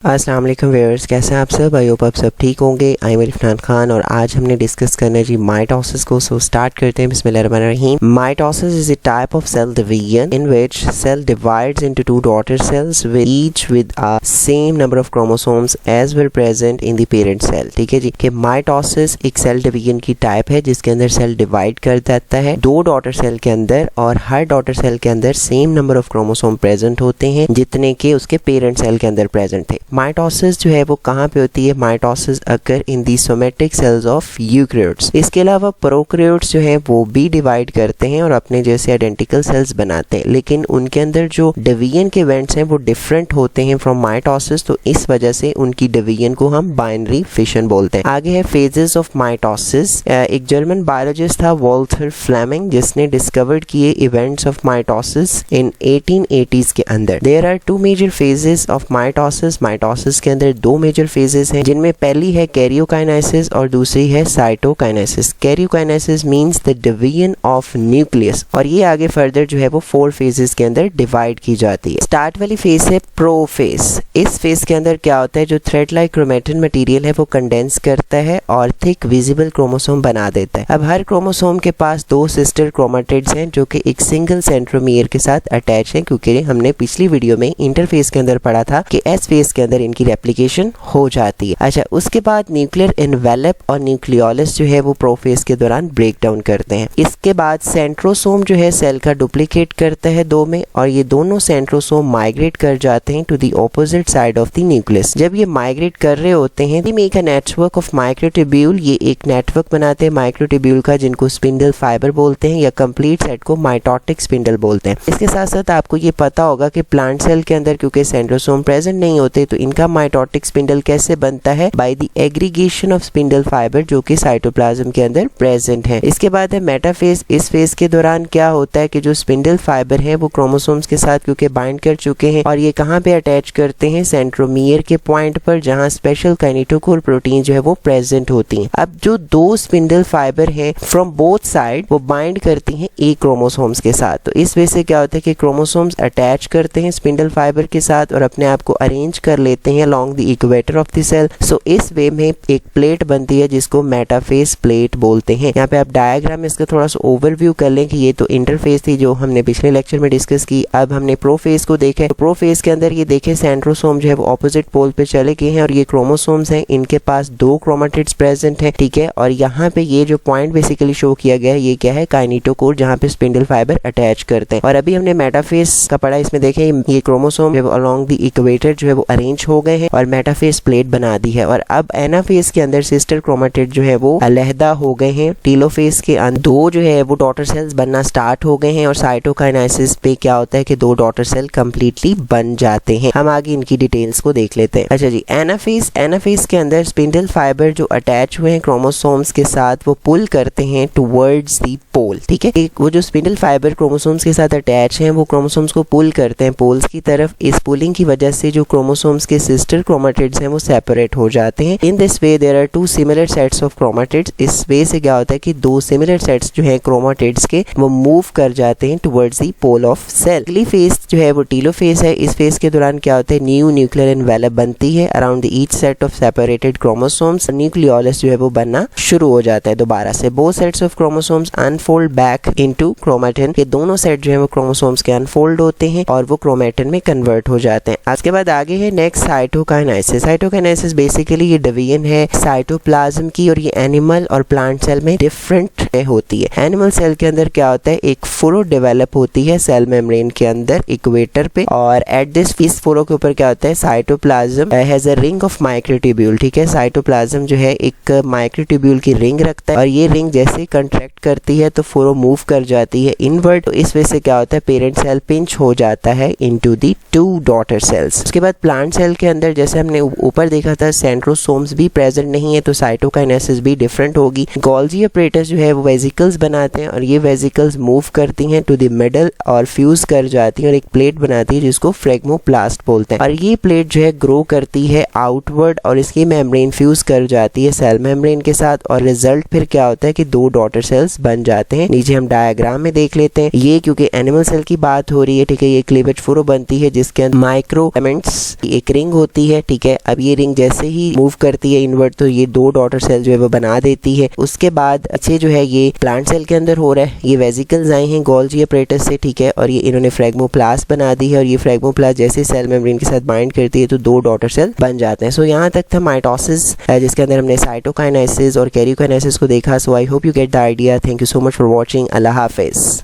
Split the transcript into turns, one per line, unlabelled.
अस्सलाम वालेकुम व्यूअर्स, कैसे हैं आप सब। आई होप आप सब ठीक होंगे। आई एम इरफान खान और आज हमने डिस्कस करना है जी माइटोसिस को। सो स्टार्ट करते हैं। बिस्मिल्लाहिर्रहमानिर्रहीम। Mitosis is a type of cell division in which cell divides into two daughter cells with each with a same number of chromosomes as well present in the parent cell. ठीक है जी, कि mitosis एक cell division की type है जिसके अंदर cell divide कर जाता है दो डॉटर सेल के अंदर, और हर डॉटर सेल के अंदर same number of chromosome present होते हैं जितने के उसके पेरेंट सेल के अंदर प्रेजेंट थे। माइटोसिस जो है वो कहाँ पे होती है? Mitosis occur in the somatic cells of eukaryotes. इसके अलावा प्रोकैरियोट्स जो है वो भी डिवाइड करते हैं और अपने जैसे आइडेंटिकल सेल्स बनाते हैं, लेकिन उनके अंदर जो डिवीजन के इवेंट्स हैं वो डिफरेंट होते हैं फ्रॉम माइटोसिस, तो इस वजह से उनकी डिवीजन को हम बाइनरी फिशन बोलते हैं। आगे है फेजेस ऑफ माइटोसिस। एक जर्मन बायोलॉजिस्ट था वॉल्टर फ्लेमिंग जिसने डिस्कवर्ड किए events of mitosis in 1880s के अंदर। There are two major phases of mitosis. Mitosis के अंदर दो मेजर फेजेस हैं जिनमें पहली है कैरियोकाइनेसिस और दूसरी है cytokinesis. Karyokinesis means the division of nucleus, और ये आगे फर्दर जो है वो 4 फेजेस के अंदर डिवाइड की जाती है। स्टार्ट वाली फेज है प्रोफेज। इस फेज के अंदर क्या होता है? जो थ्रेड लाइक क्रोमेटिन मटेरियल है वो कंडेंस करता है और थिक विजिबल क्रोमोसोम बना देता है। अब हर क्रोमोसोम के पास दो सिस्टर क्रोमेटिड्स हैं जो कि एक सिंगल सेंट्रोमियर के साथ अटैच हैं, क्योंकि हमने पिछली वीडियो में इंटरफेस के अंदर पढ़ा था कि एस फेज के अंदर इनकी रेप्लिकेशन हो जाती है। अच्छा, उसके बाद न्यूक्लियर एनवेलप और न्यूक्लियोलस जो है वो प्रोफेज के दौरान ब्रेक डाउन करते हैं। इसके बाद सेंट्रोसोम जो है सेल का डुप्लीकेट करता है दो में, और ये दोनों सेंट्रोसोम माइग्रेट कर जाते हैं to the opposite side of the nucleus. जब ये माइग्रेट कर रहे होते हैं they make a network of microtubule. ये एक नेटवर्क बनाते हैं माइक्रोट्यूब्यूल का, जिनको स्पिंडल फाइबर बोलते हैं, या कंप्लीट सेट को माइटोटिक स्पिंडल बोलते हैं। इसके साथ साथ आपको ये पता होगा कि प्लांट सेल के अंदर क्योंकि सेंट्रोसोम प्रेजेंट नहीं होते तो इनका माइटोटिक स्पिंडल कैसे बनता है? By the aggregation of spindle fibre जो कि साइटोप्लाज्म के अंदर प्रेजेंट है। इसके बाद है मेटाफेज। इस फेज के दौरान क्या होता है कि जो स्पिंडल फाइबर है वो क्रोमोसोम्स के साथ क्योंकि बाइंड कर चुके हैं, और ये कहाँ पे अटैच करते हैं? सेंट्रोमियर के पॉइंट पर, जहाँ स्पेशल काइनेटोकोर प्रोटीन जो है वो प्रेजेंट होती है। अब जो दो स्पिंडल फाइबर है फ्रॉम बोथ साइड वो बाइंड करती हैं एक क्रोमोसोम्स के साथ, तो इस वजह से क्या होता है कि क्रोमोसोम्स अटैच करते हैं स्पिंडल फाइबर के साथ और अपने आप को अरेंज कर लेते हैं along the equator of the cell. So इस वे में एक प्लेट बनती है जिसको मेटाफेज प्लेट बोलते हैं। यहाँ पे आप डायग्राम में इसका थोड़ा सा ओवरव्यू कर लें कि ये तो इंटरफेस थी जो हमने पिछले लेक्चर में डिस्कस की। अब हमने प्रोफेज को देखा है। तो प्रोफेज के अंदर ये देखें सेंट्रोसोम जो है वो ऑपोजिट पोल पे चले गए हैं, और ये क्रोमोसोम्स हैं, इनके पास दो क्रोमेटिड्स प्रेजेंट हैं। ठीक है, और यहाँ पे ये जो पॉइंट बेसिकली शो किया गया है ये क्या है? काइनेटोकोर, जहाँ पे स्पिंडल फाइबर अटैच करते हैं। और अभी हमने मेटाफेज का पढ़ा, इसमें देखें ये क्रोमोसोम जो है अलोंग द इक्वेटर जो है वो अरेंज हो गए हैं और मेटाफेज प्लेट बना दी है। और अब एनाफेज के अंदर सिस्टर क्रोमेटिड जो है वो अलहदा हो गए हैं। टीलोफेज के अंदर दो जो है वो डॉटर सेल्स बनना स्टार्ट हो गए हैं, और साइटोकाइनेसिस पे क्या होता है कि दो डॉटर सेल कंप्लीटली बन जाते हैं। हम आगे इनकी डिटेल्स को देख लेते हैं। अच्छा जी, एनाफेज। एनाफेज के अंदर स्पिंडल फाइबर जो अटैच हुए हैं क्रोमोसोम्स के साथ वो पुल करते हैं टुवर्ड्स दी पोल। ठीक है, वो जो स्पिंडल फाइबर क्रोमोसोम्स के साथ अटैच हैं वो क्रोमोसोम्स को पुल करते हैं पोल्स की तरफ। इस पुलिंग की वजह से जो क्रोमोसोम्स के सिस्टर क्रोमेटिड्स हैं वो सेपरेट हो जाते हैं। In this way there are two similar sets of chromatids. इस वे से क्या होता है कि दो सिमिलर सेट्स जो है क्रोमेटिड्स के वो मूव कर जाते हैं towards the pole of cell. अगली फेज जो है वो टीलोफेज है। इस फेज के दौरान क्या होता है? न्यू न्यूक्लियर एनवेलप बनती है around each set of separated chromosomes. Nucleolus जो है वो बनना शुरू हो जाता है दोबारा से। Both sets of chromosomes unfold back into chromatin. ये दोनों सेट जो है वो क्रोमोसोम्स के अनफोल्ड होते हैं और वो क्रोमेटिन में कन्वर्ट हो जाते हैं। उसके बाद आगे है नेक्स्ट साइटोकाइनेसिस। साइटोकाइनेसिस बेसिकली ये डिवीजन है साइटोप्लाज्म की, और ये एनिमल और प्लांट सेल में डिफरेंट होती है। एनिमल सेल के अंदर क्या होता है? एक फुरो डेवलप होती है सेल मेम्ब्रेन के अंदर इक्वेटर पे, और एट दिस इस फुरो के ऊपर क्या होता है? Cytoplasm has a ring of microtubule. ठीक है, साइटोप्लाज्म जो है एक माइक्रोट्यूब्यूल की रिंग रखता है, और ये रिंग जैसे कंट्रैक्ट करती है तो फुरो मूव कर जाती है इनवर्ड। तो इस वजह से क्या होता है? पेरेंट सेल पिंच हो जाता है into the two daughter cells. उसके बाद प्लांट सेल के अंदर जैसे हमने ऊपर देखा था सेंट्रोसोम्स भी प्रेजेंट नहीं है, तो साइटोकाइनेसिस भी डिफरेंट होगी। गोल्जी अपरेटस जो है वो वेसिकल्स बनाते हैं, और ये वेसिकल्स मूव करती हैं टू द मिडल और फ्यूज कर जाती हैं और एक प्लेट बनाती है जिसको फ्रेगमोप्लास्ट बोलते हैं। और ये प्लेट जो है ग्रो करती है आउटवर्ड और इसकी मेम्ब्रेन फ्यूज कर जाती है सेल मेम्ब्रेन के साथ, और रिजल्ट फिर क्या होता है कि दो डॉटर सेल्स बन जाते हैं। नीचे हम डायग्राम में देख लेते हैं। ये क्योंकि एनिमल सेल की बात हो रही है, ठीक है, ये क्लीवेज फुरो बनती है जिसके अंदर माइक्रो एलिमेंट्स एक एक रिंग होती है, ठीक है। अब ये रिंग जैसे ही मूव करती है इनवर्ट तो ये 2 डॉटर सेल जो है वो बना देती है। उसके बाद अच्छे जो है ये प्लांट सेल के अंदर हो रहा है, ये वेसिकल्स आए हैं गोल्जी अपरेटस से, ठीक है, और ये इन्होंने फ्रेगमोप्लास्ट बना दी है और ये फ्रेगमोप्लास्ट जैसे सेल मेम्ब्रेन के साथ बाइंड करती है तो 2 डॉटर सेल बन जाते हैं। सो यहाँ तक था माइटोसिस, जिसके अंदर हमने साइटोकाइनेसिस और कैरियोकाइनेसिस को देखा। So I hope you get the idea. Thank you so much for watching. अल्लाह हाफिज।